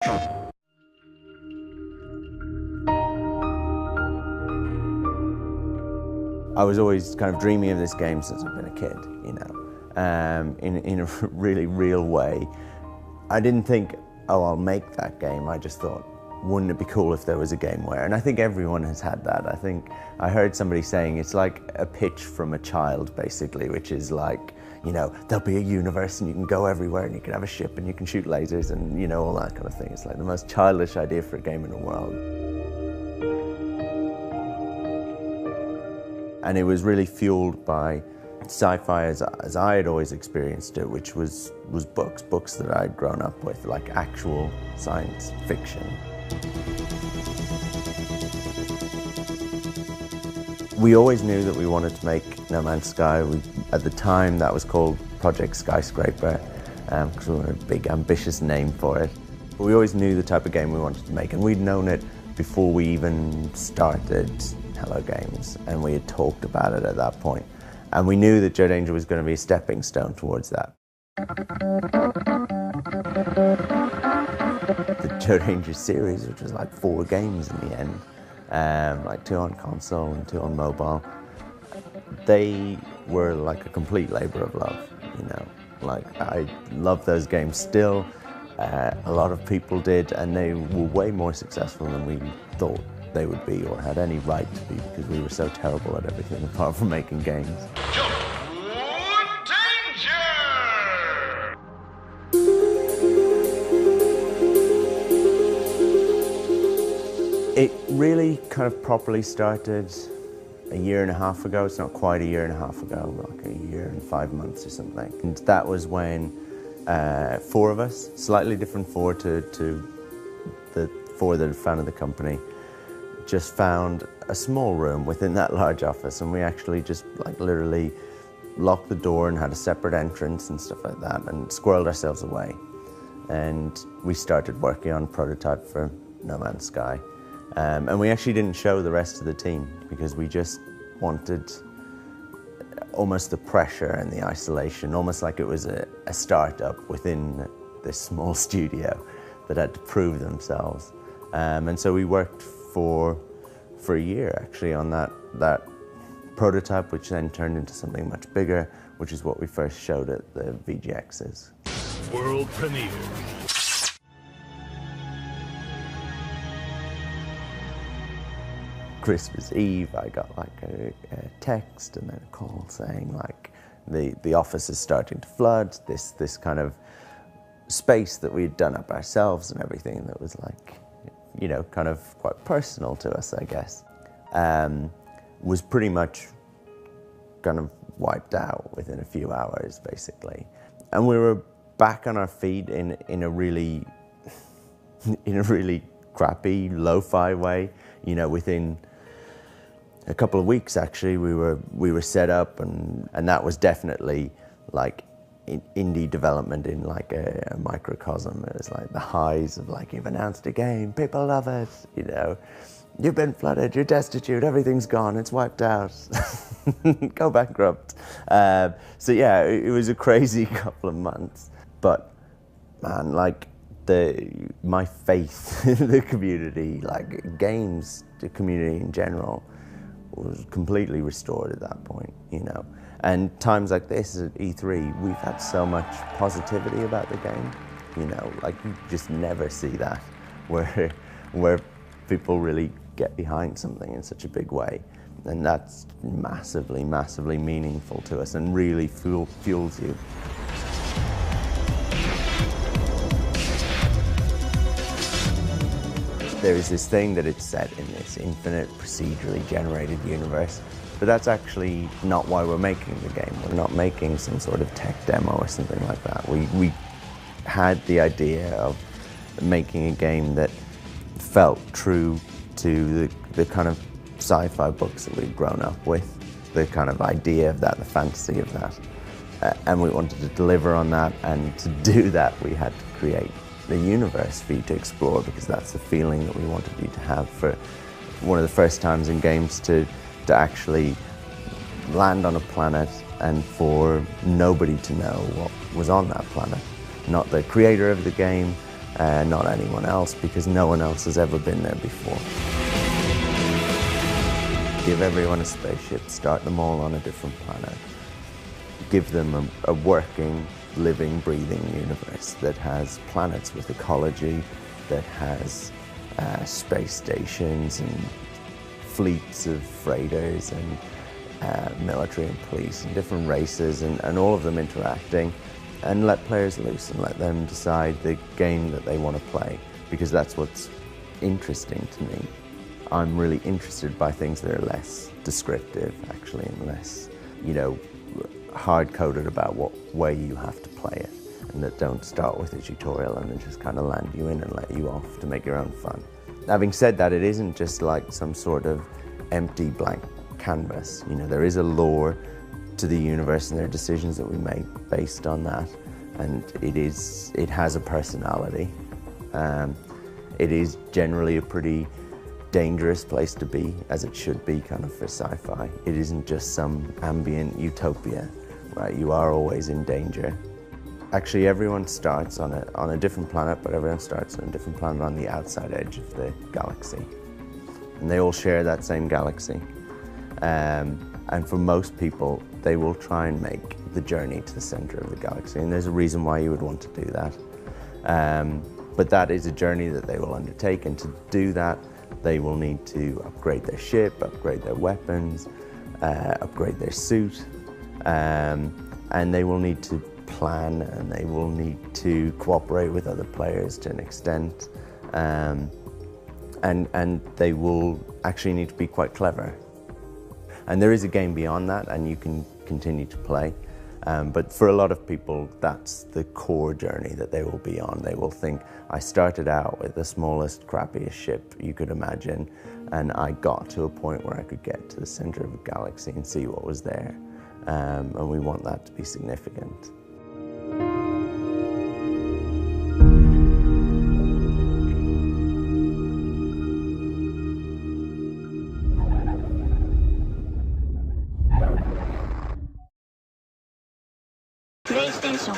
I was always kind of dreaming of this game since I've been a kid, you know, in a really real way. I didn't think, oh, I'll make that game. I just thought, wouldn't it be cool if there was a game where, and I think everyone has had that. I think I heard somebody saying it's like a pitch from a child, basically, which is like, you know, there'll be a universe and you can go everywhere and you can have a ship and you can shoot lasers and, you know, all that kind of thing. It's like the most childish idea for a game in the world. And it was really fueled by sci-fi as I had always experienced it, which was books that I'd grown up with, like actual science fiction. We always knew that we wanted to make No Man's Sky. At the time, that was called Project Skyscraper, because we were a big, ambitious name for it. But we always knew the type of game we wanted to make, and we'd known it before we even started Hello Games, and we had talked about it at that point. And we knew that Joe Danger was going to be a stepping stone towards that. The Joe Danger series, which was like 4 games in the end, like 2 on console and 2 on mobile, they were like a complete labor of love, you know. Like, I love those games still. A lot of people did, and they were way more successful than we thought they would be or had any right to be, because we were so terrible at everything apart from making games. It really kind of properly started a year and a half ago. It's not quite a year and a half ago, like a year and 5 months or something. And that was when 4 of us, slightly different 4 to the 4 that had founded the company, just found a small room within that large office, and we actually just like literally locked the door and had a separate entrance and stuff like that, and squirreled ourselves away. And we started working on a prototype for No Man's Sky. And we actually didn't show the rest of the team because we just wanted almost the pressure and the isolation, almost like it was a startup within this small studio that had to prove themselves. And so we worked for a year actually on that prototype, which then turned into something much bigger, which is what we first showed at the VGXs. World premiere. Christmas Eve, I got like a text and then a call saying like the office is starting to flood. This kind of space that we'd done up ourselves and everything that was like, you know, kind of quite personal to us, I guess, was pretty much kind of wiped out within a few hours, basically. And we were back on our feet in a really crappy, lo-fi way. You know, within a couple of weeks, actually, we were set up, and that was definitely like indie development in like a microcosm. It was like the highs of like, you've announced a game, people love it, you know, you've been flooded, you're destitute, everything's gone, it's wiped out, go bankrupt. So yeah, it was a crazy couple of months, but man, like my faith in the community, like games, the community in general, was completely restored at that point, you know. And times like this at E3, we've had so much positivity about the game, you know, like you just never see that, where people really get behind something in such a big way. And that's massively, massively meaningful to us and really fuels you. There is this thing that it's set in this infinite procedurally generated universe, but that's actually not why we're making the game. We're not making some sort of tech demo or something like that. We had the idea of making a game that felt true to the kind of sci-fi books that we'd grown up with, the kind of idea of that, the fantasy of that. And we wanted to deliver on that, and to do that we had to create the universe for you to explore, because that's the feeling that we wanted you to have for one of the first times in games to actually land on a planet and for nobody to know what was on that planet. Not the creator of the game, not anyone else, because no one else has ever been there before. Give everyone a spaceship, start them all on a different planet. Give them a working, living, breathing universe that has planets with ecology, that has space stations and fleets of freighters and military and police and different races and all of them interacting, and let players loose and let them decide the game that they want to play, because that's what's interesting to me. I'm really interested by things that are less descriptive, actually, and less, hard-coded about what way you have to play it, and that don't start with a tutorial and then just kind of land you in and let you off to make your own fun. Having said that, it isn't just like some sort of empty blank canvas. There is a lore to the universe, and there are decisions that we make based on that, and it has a personality. It is generally a pretty dangerous place to be, as it should be kind of for sci-fi. It isn't just some ambient utopia, right? You are always in danger. Actually, everyone starts on a different planet, but everyone starts on a different planet on the outside edge of the galaxy. And they all share that same galaxy. And for most people, they will try and make the journey to the center of the galaxy. And there's a reason why you would want to do that. But that is a journey that they will undertake, and to do that, they will need to upgrade their ship, upgrade their weapons, upgrade their suit, and they will need to plan, and they will need to cooperate with other players to an extent, and they will actually need to be quite clever. And there is a game beyond that, and you can continue to play. But for a lot of people, that's the core journey that they will be on. They will think, I started out with the smallest, crappiest ship you could imagine, and I got to a point where I could get to the center of the galaxy and see what was there. And we want that to be significant. PlayStation